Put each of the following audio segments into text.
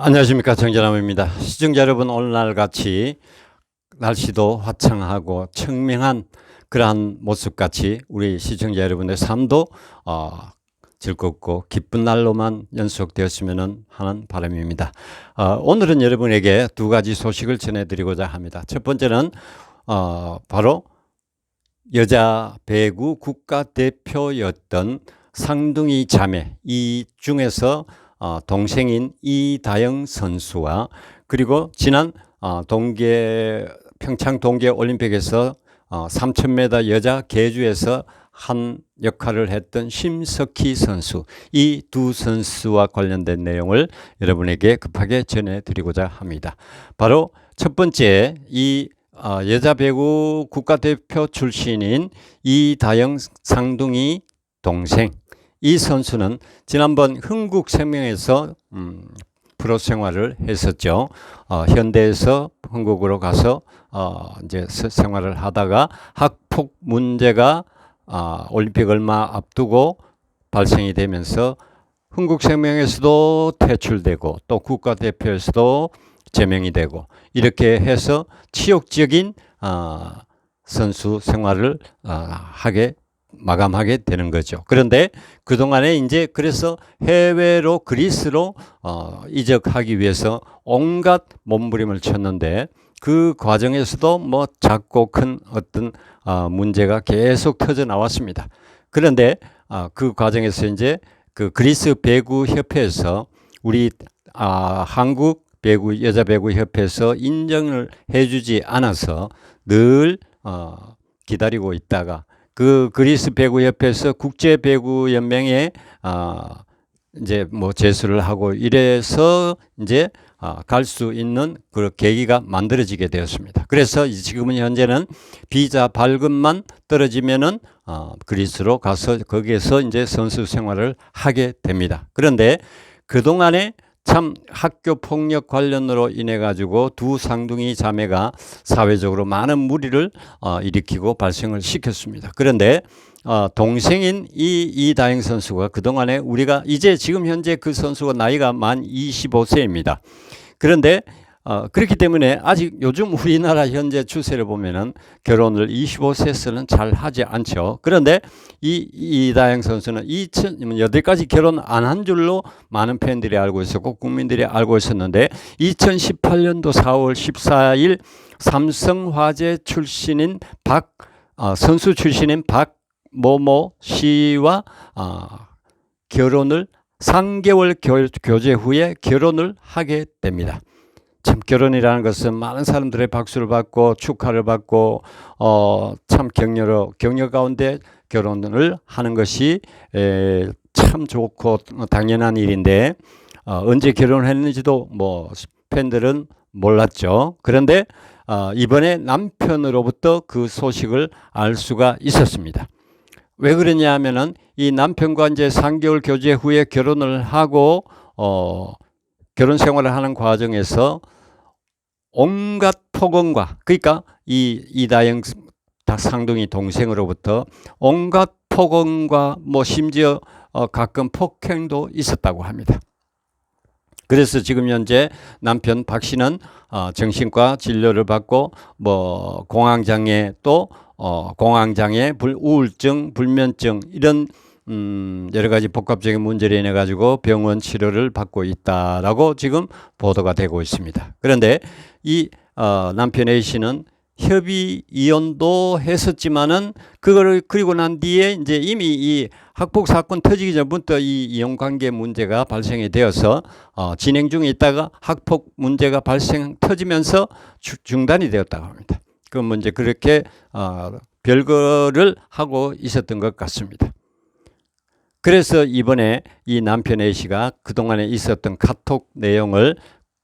안녕하십니까, 정전남입니다. 시청자 여러분, 오늘날같이 날씨도 화창하고 청명한 그러한 모습같이 우리 시청자 여러분의 삶도 즐겁고 기쁜 날로만 연속되었으면 하는 바람입니다. 오늘은 여러분에게 두 가지 소식을 전해드리고자 합니다. 첫 번째는 바로 여자 배구 국가대표였던 상둥이 자매, 이 중에서 동생인 이다영 선수와 그리고 지난 평창 동계올림픽에서 3000m 여자 계주에서 한 역할을 했던 심석희 선수, 이 두 선수와 관련된 내용을 여러분에게 급하게 전해드리고자 합니다. 바로 첫 번째, 이 여자 배구 국가대표 출신인 이다영 상둥이 동생, 이 선수는 지난번 흥국생명에서 프로 생활을 했었죠. 현대에서 흥국으로 가서 이제 생활을 하다가 학폭 문제가 올림픽 얼마 앞두고 발생이 되면서 흥국생명에서도 퇴출되고 또 국가대표에서도 제명이 되고 이렇게 해서 치욕적인 선수 생활을 마감하게 되는 거죠. 그런데 그동안에 이제 그래서 해외로 그리스로 이적하기 위해서 온갖 몸부림을 쳤는데 그 과정에서도 뭐 작고 큰 어떤 문제가 계속 터져 나왔습니다. 그런데 그 과정에서 이제 그 그리스 배구 협회에서 우리 한국 배구 여자 배구 협회에서 인정을 해주지 않아서 늘 기다리고 있다가 그 그리스 배구 협회에서 국제 배구 연맹에 이제 뭐 제소를 하고 이래서 이제 갈 수 있는 그 계기가 만들어지게 되었습니다. 그래서 지금은 현재는 비자 발급만 떨어지면은 그리스로 가서 거기에서 이제 선수 생활을 하게 됩니다. 그런데 그동안에 참 학교 폭력 관련으로 인해 가지고 두 상둥이 자매가 사회적으로 많은 무리를 일으키고 발생을 시켰습니다. 그런데 동생인 이다영 선수가 그동안에 우리가 이제 지금 현재 그 선수가 나이가 만 25세입니다. 그런데 그렇기 때문에 아직 요즘 우리나라 현재 추세를 보면은 결혼을 25세에서는 잘 하지 않죠. 그런데 이다영 선수는 여태까지 결혼 안 한 줄로 많은 팬들이 알고 있었고 국민들이 알고 있었는데 2018년도 4월 14일 삼성화재 출신인 선수 출신인 박모모 씨와 결혼을 3개월 교제 후에 결혼을 하게 됩니다. 참 결혼이라는 것은 많은 사람들의 박수를 받고 축하를 받고 참 격려 가운데 결혼을 하는 것이 참 좋고 당연한 일인데 언제 결혼했는지도 뭐 팬들은 몰랐죠. 그런데 이번에 남편으로부터 그 소식을 알 수가 있었습니다. 왜 그러냐 하면은 이 남편과 이제 3개월 교제 후에 결혼을 하고 결혼 생활을 하는 과정에서 온갖 폭언과 그러니까 이다영 상둥이 동생으로부터 온갖 폭언과 뭐 심지어 가끔 폭행도 있었다고 합니다. 그래서 지금 현재 남편 박 씨는 정신과 진료를 받고 뭐 공황장애 또 공황장애, 우울증, 불면증 이런 여러 가지 복합적인 문제로 인해 가지고 병원 치료를 받고 있다라고 지금 보도가 되고 있습니다. 그런데 이 남편 A 씨는 협의 이혼도 했었지만은 그거를 그리고 난 뒤에 이제 이미 이 학폭 사건 터지기 전부터 이 이혼 관계 문제가 발생이 되어서 진행 중에 있다가 학폭 문제가 터지면서 중단이 되었다고 합니다. 그 문제 그렇게 별거를 하고 있었던 것 같습니다. 그래서 이번에 이 남편 A씨가 그동안에 있었던 카톡 내용을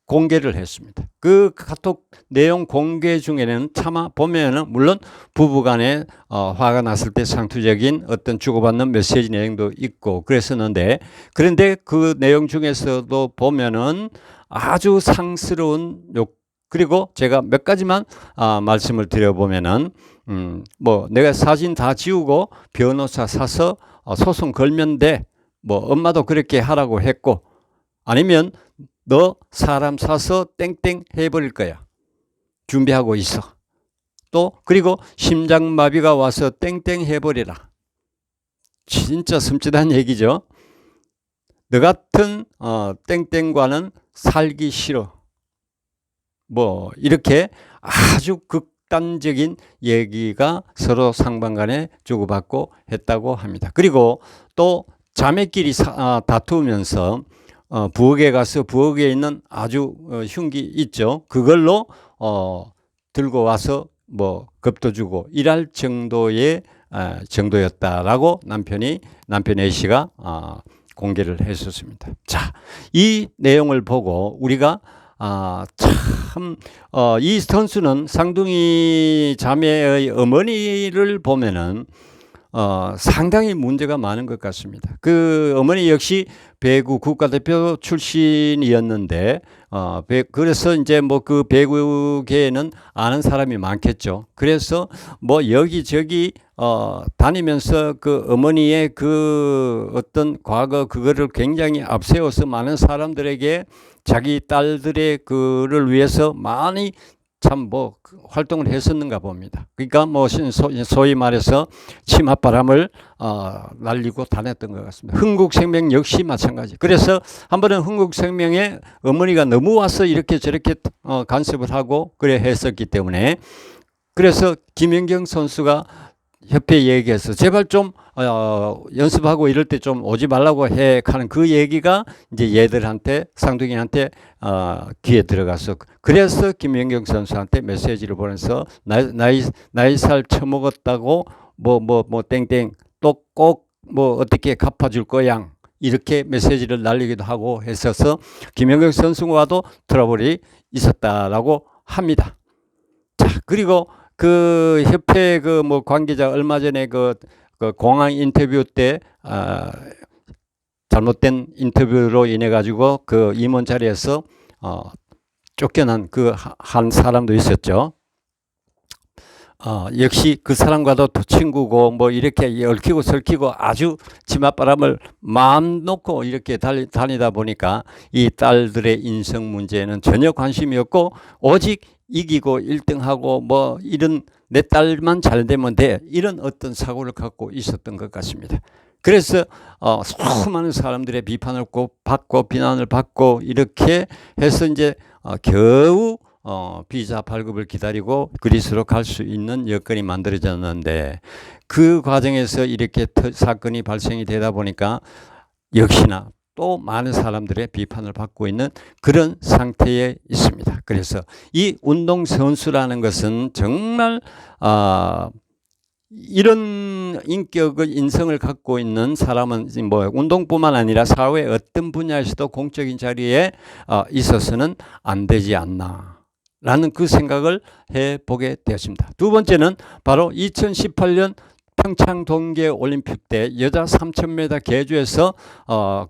공개를 했습니다. 그 카톡 내용 공개 중에는 차마 보면은 물론 부부간에 화가 났을 때 상투적인 어떤 주고받는 메시지 내용도 있고 그랬었는데 그런데 그 내용 중에서도 보면은 아주 상스러운 그리고 제가 몇 가지만 말씀을 드려보면은 뭐 내가 사진 다 지우고 변호사 사서 소송 걸면 돼. 뭐 엄마도 그렇게 하라고 했고 아니면 너 사람 사서 땡땡 해버릴 거야. 준비하고 있어. 또 그리고 심장마비가 와서 땡땡 해버리라. 진짜 섬찟한 얘기죠. 너 같은 땡땡과는 살기 싫어. 뭐 이렇게 아주 극단적인 얘기가 서로 상반간에 주고받고 했다고 합니다. 그리고 또 자매끼리 다투면서 부엌에 가서 부엌에 있는 아주 흉기 있죠. 그걸로 들고 와서 뭐 겁도 주고 일할 정도의 정도였다라고 남편 A씨가 공개를 했었습니다. 자, 이 내용을 보고 우리가 참, 이 선수는 쌍둥이 자매의 어머니를 보면은 상당히 문제가 많은 것 같습니다. 그 어머니 역시 배구 국가대표 출신이었는데 그래서 이제 뭐 그 배구계에는 아는 사람이 많겠죠. 그래서 뭐 여기저기 다니면서 그 어머니의 그 어떤 과거 그거를 굉장히 앞세워서 많은 사람들에게 자기 딸들의 그를 위해서 많이 참 뭐 활동을 했었는가 봅니다. 그러니까 뭐 소위 말해서 치맛바람을 날리고 다녔던 것 같습니다. 흥국생명 역시 마찬가지. 그래서 한 번은 흥국생명의 어머니가 너무 와서 이렇게 저렇게 간섭을 하고 그래 했었기 때문에 그래서 김연경 선수가 협회에 얘기해서 제발 좀 연습하고 이럴 때 좀 오지 말라고 해 하는 그 얘기가 이제 얘들한테 쌍둥이한테 귀에 들어가서 그래서 김연경 선수한테 메시지를 보내서 나이 살 처먹었다고 뭐 땡땡 또 꼭 뭐 어떻게 갚아줄 거야 이렇게 메시지를 날리기도 하고 했어서 김연경 선수와도 트러블이 있었다라고 합니다. 자, 그리고 그 협회 그 뭐 관계자 얼마 전에 그 공항 인터뷰 때 잘못된 인터뷰로 인해 가지고 그 임원 자리에서 쫓겨난 그 한 사람도 있었죠. 역시 그 사람과도 친구고 뭐 이렇게 얽히고 설키고 아주 치맛바람을 마음 놓고 이렇게 다니다 보니까 이 딸들의 인성 문제에는 전혀 관심이 없고 오직 이기고 1등하고 뭐 이런 내 딸만 잘 되면 돼 이런 어떤 사고를 갖고 있었던 것 같습니다. 그래서 수많은 사람들의 비판을 받고 비난을 받고 이렇게 해서 이제 겨우 비자 발급을 기다리고 그리스로 갈 수 있는 여건이 만들어졌는데 그 과정에서 이렇게 사건이 발생이 되다 보니까 역시나 또 많은 사람들의 비판을 받고 있는 그런 상태에 있습니다. 그래서 이 운동선수라는 것은 정말 이런 인격을 인성을 갖고 있는 사람은 뭐 운동뿐만 아니라 사회 어떤 분야에서도 공적인 자리에 있어서는 안 되지 않나 라는 그 생각을 해보게 되었습니다. 두 번째는 바로 2018년 평창 동계올림픽 때 여자 3000m 계주에서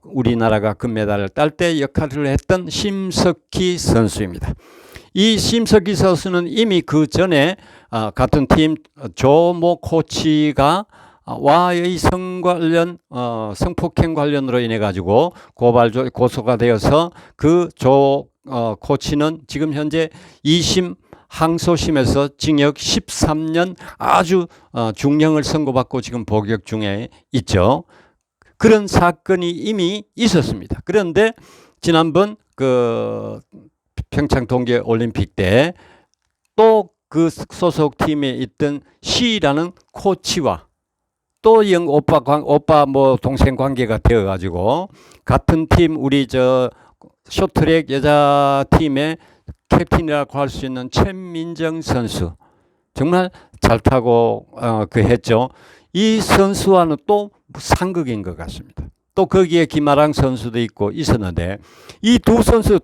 우리나라가 금메달을 딸 때 역할을 했던 심석희 선수입니다. 이 심석희 선수는 이미 그 전에 같은 팀 조모 코치가 와의 성폭행 관련으로 인해 가지고 고소가 되어서 그 코치는 지금 현재 2심 항소심에서 징역 13년 아주 중형을 선고받고 지금 복역 중에 있죠. 그런 사건이 이미 있었습니다. 그런데 지난번 그 평창 동계올림픽 때 또 그 소속 팀에 있던 C라는 코치와 또 오빠 뭐 동생 관계가 되어 가지고 같은 팀 우리 쇼트트랙 여자 팀의 캡틴이라고 할 수 있는 최민정 선수 정말 잘 타고 했죠. 이 선수와는 또 상극인 것 같습니다. 또 거기에 김아랑 선수도 있고 있었는데 이 두 선수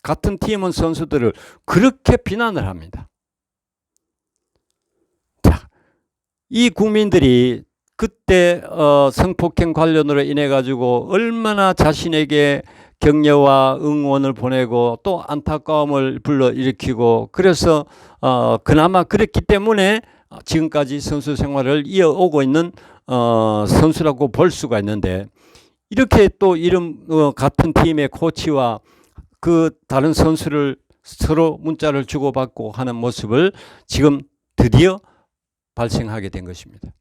같은 팀원 선수들을 그렇게 비난을 합니다. 자, 이 국민들이 그때 성폭행 관련으로 인해 가지고 얼마나 자신에게 격려와 응원을 보내고 또 안타까움을 불러일으키고 그래서 그나마 그랬기 때문에 지금까지 선수 생활을 이어오고 있는 선수라고 볼 수가 있는데 이렇게 또 같은 팀의 코치와 그 다른 선수를 서로 문자를 주고받고 하는 모습을 지금 드디어 발생하게 된 것입니다.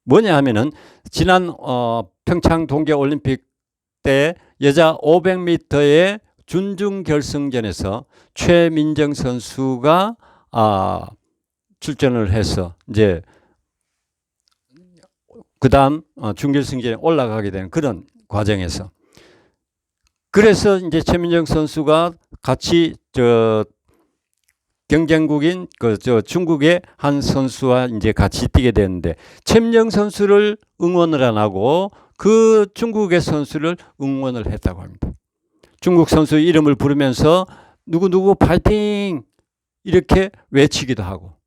뭐냐 하면은 지난 평창 동계올림픽 때 여자 500m의 준중 결승전에서 최민정 선수가 출전을 해서 이제 그다음 준결승전에 올라가게 되는 그런 과정에서, 그래서 이제 최민정 선수가 같이 경쟁국인 중국의 한 선수와 이제 같이 뛰게 되는데, 최민정 선수를 응원을 안 하고 그 중국의 선수를 응원을 했다고 합니다. 중국 선수 이름을 부르면서 누구누구 파이팅 이렇게 외치기도 하고.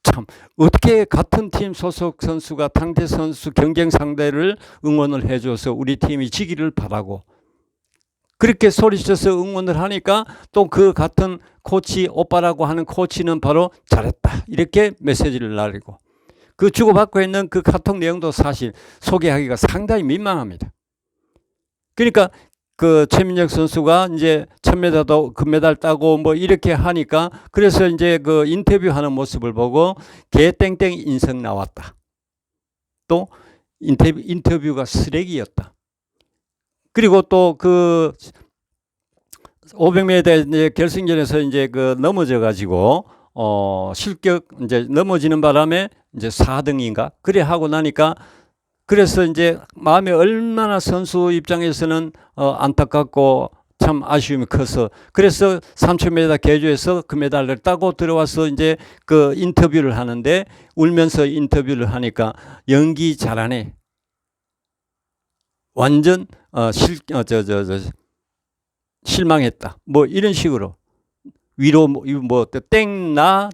참, 어떻게 같은 팀 소속 선수가 상대 선수 경쟁 상대를 응원을 해줘서 우리 팀이 지기를 바라고, 그렇게 소리쳐서 응원을 하니까 또 그 같은 코치, 오빠라고 하는 코치는 바로 잘했다 이렇게 메시지를 날리고, 그 주고받고 있는 그 카톡 내용도 사실 소개하기가 상당히 민망합니다. 그러니까 그 최민정 선수가 이제 1000m도 금메달 따고 뭐 이렇게 하니까, 그래서 이제 그 인터뷰하는 모습을 보고 개땡땡 인성 나왔다. 또 인터뷰가 쓰레기였다. 그리고 또 그 500m 이제 결승전에서 이제 그 넘어져 가지고 실격 이제 넘어지는 바람에 이제 4등인가 그래 하고 나니까, 그래서 이제 마음이 얼마나 선수 입장에서는 안타깝고 참 아쉬움이 커서, 그래서 3000m 계주에서 금메달을 따고 들어와서 이제 그 인터뷰를 하는데, 울면서 인터뷰를 하니까 연기 잘하네, 완전 실망했다, 뭐 이런 식으로 위로 뭐 땡나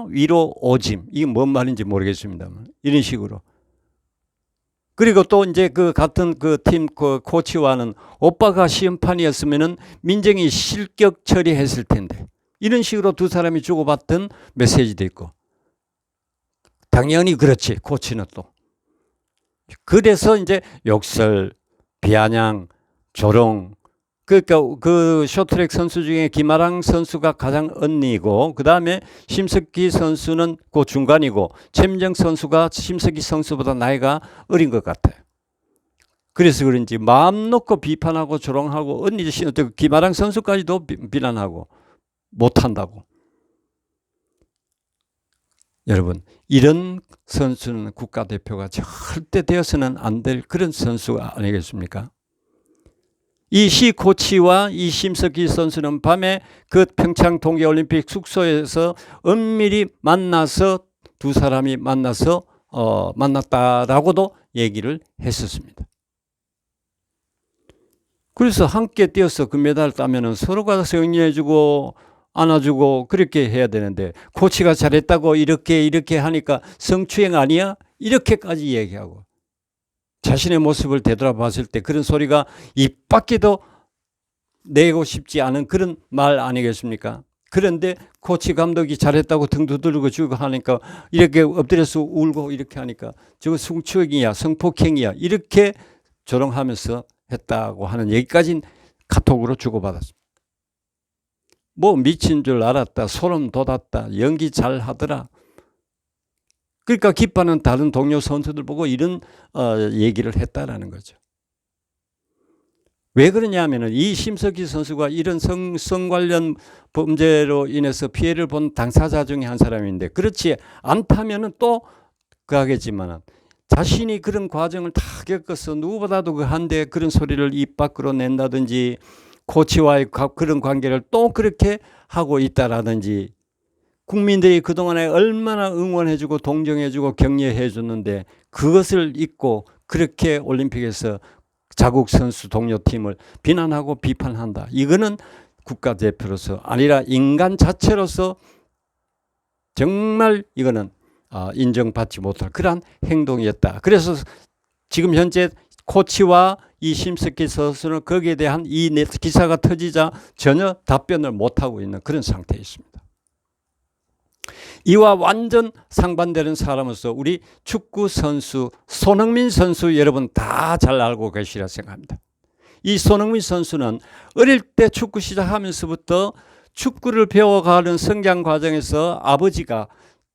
위로 오짐, 이게 뭔 말인지 모르겠습니다만 이런 식으로. 그리고 또 이제 그 같은 그 팀 그 코치와는 오빠가 심판이었으면은 민정이 실격 처리했을 텐데, 이런 식으로 두 사람이 주고받던 메시지도 있고. 당연히 그렇지, 코치는 또. 그래서 이제 욕설, 비아냥, 조롱. 그러니까 그 쇼트트랙 선수 중에 김아랑 선수가 가장 언니고, 그 다음에 심석희 선수는 그 중간이고, 최민정 선수가 심석희 선수보다 나이가 어린 것 같아요. 그래서 그런지 마음 놓고 비판하고 조롱하고, 언니 김아랑 선수까지도 비난하고 못한다고. 여러분, 이런 선수는 국가대표가 절대 되어서는 안 될 그런 선수가 아니겠습니까? 이 시 코치와 이 심석희 선수는 밤에 그 평창 동계올림픽 숙소에서 은밀히 만나서 두 사람이 만나서 만났다라고도 얘기를 했었습니다. 그래서 함께 뛰어서 금메달 따면은 서로가 격려해주고 안아주고 그렇게 해야 되는데, 코치가 잘했다고 이렇게 하니까 성추행 아니야? 이렇게까지 얘기하고, 자신의 모습을 되돌아봤을 때 그런 소리가 입 밖에도 내고 싶지 않은 그런 말 아니겠습니까? 그런데 코치 감독이 잘했다고 등 두드리고 주고 하니까, 이렇게 엎드려서 울고 이렇게 하니까 저거 성추행이야, 성폭행이야, 이렇게 조롱하면서 했다고 하는 얘기까지 카톡으로 주고받았습니다. 뭐 미친 줄 알았다, 소름 돋았다, 연기 잘 하더라. 그러니까 기뻐하는 다른 동료 선수들 보고 이런 얘기를 했다라는 거죠. 왜 그러냐면은 이 심석희 선수가 이런 성 관련 범죄로 인해서 피해를 본 당사자 중에 한 사람인데, 그렇지 않다면은 또 그하겠지만 자신이 그런 과정을 다 겪어서 누구보다도 그 한데 그런 소리를 입 밖으로 낸다든지, 코치와의 그런 관계를 또 그렇게 하고 있다라든지, 국민들이 그동안에 얼마나 응원해주고 동정해주고 격려해줬는데 그것을 잊고 그렇게 올림픽에서 자국 선수 동료팀을 비난하고 비판한다. 이거는 국가대표로서 아니라 인간 자체로서 정말 이거는 인정받지 못할 그러한 행동이었다. 그래서 지금 현재 코치와 이 심석희 선수는 거기에 대한 이 기사가 터지자 전혀 답변을 못하고 있는 그런 상태에 있습니다. 이와 완전 상반되는 사람으로서 우리 축구 선수 손흥민 선수 여러분 다 잘 알고 계시리라 생각합니다. 이 손흥민 선수는 어릴 때 축구 시작하면서부터 축구를 배워가는 성장 과정에서 아버지가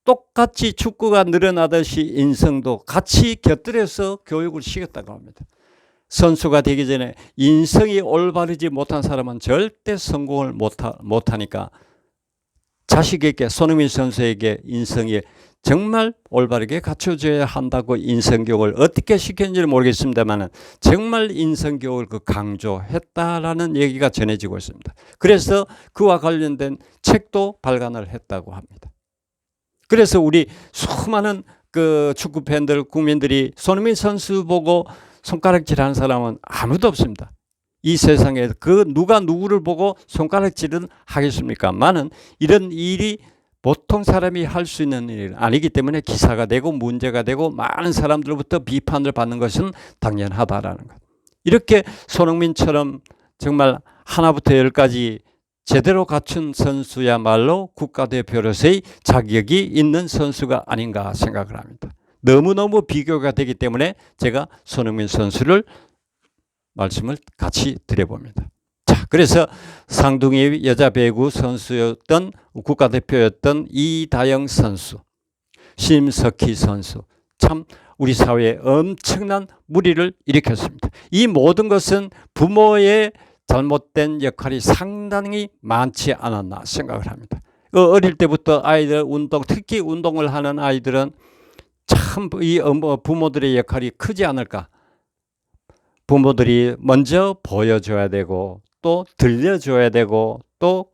똑같이 축구가 늘어나듯이 인성도 같이 곁들여서 교육을 시켰다고 합니다. 선수가 되기 전에 인성이 올바르지 못한 사람은 절대 성공을 못하니까 자식에게, 손흥민 선수에게 인성이 정말 올바르게 갖춰져야 한다고 인성교육을 어떻게 시켰는지는 모르겠습니다만 정말 인성교육을 강조했다라는 얘기가 전해지고 있습니다. 그래서 그와 관련된 책도 발간을 했다고 합니다. 그래서 우리 수많은 그 축구 팬들, 국민들이 손흥민 선수 보고 손가락질하는 사람은 아무도 없습니다. 이 세상에 그 누가 누구를 보고 손가락질은 하겠습니까? 많은 이런 일이 보통 사람이 할 수 있는 일 아니기 때문에 기사가 되고 문제가 되고 많은 사람들로부터 비판을 받는 것은 당연하다라는 것. 이렇게 손흥민처럼 정말 하나부터 열까지 제대로 갖춘 선수야말로 국가대표로서의 자격이 있는 선수가 아닌가 생각을 합니다. 너무너무 비교가 되기 때문에 제가 손흥민 선수를 말씀을 같이 드려봅니다. 자, 그래서 쌍둥이 여자 배구 선수였던 국가대표였던 이다영 선수, 심석희 선수, 참 우리 사회에 엄청난 무리를 일으켰습니다. 이 모든 것은 부모의 잘못된 역할이 상당히 많지 않았나 생각을 합니다. 어릴 때부터 아이들 운동, 특히 운동을 하는 아이들은 참 이 부모들의 역할이 크지 않을까. 부모들이 먼저 보여줘야 되고 또 들려줘야 되고 또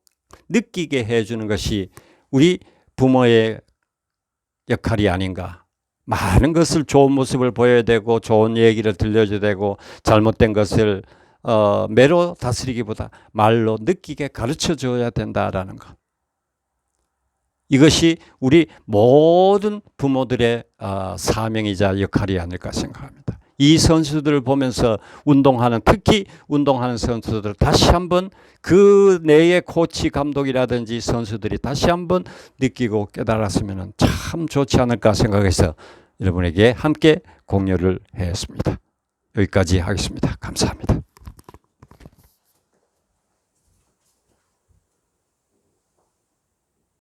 느끼게 해주는 것이 우리 부모의 역할이 아닌가. 많은 것을 좋은 모습을 보여야 되고 좋은 얘기를 들려줘야 되고 잘못된 것을 매로 다스리기보다 말로 느끼게 가르쳐줘야 된다라는 것. 이것이 우리 모든 부모들의 사명이자 역할이 아닐까 생각합니다. 이 선수들을 보면서 운동하는, 특히 운동하는 선수들 다시 한번 그 내의 코치 감독이라든지 선수들이 다시 한번 느끼고 깨달았으면 참 좋지 않을까 생각해서 여러분에게 함께 공유를 했습니다. 여기까지 하겠습니다. 감사합니다.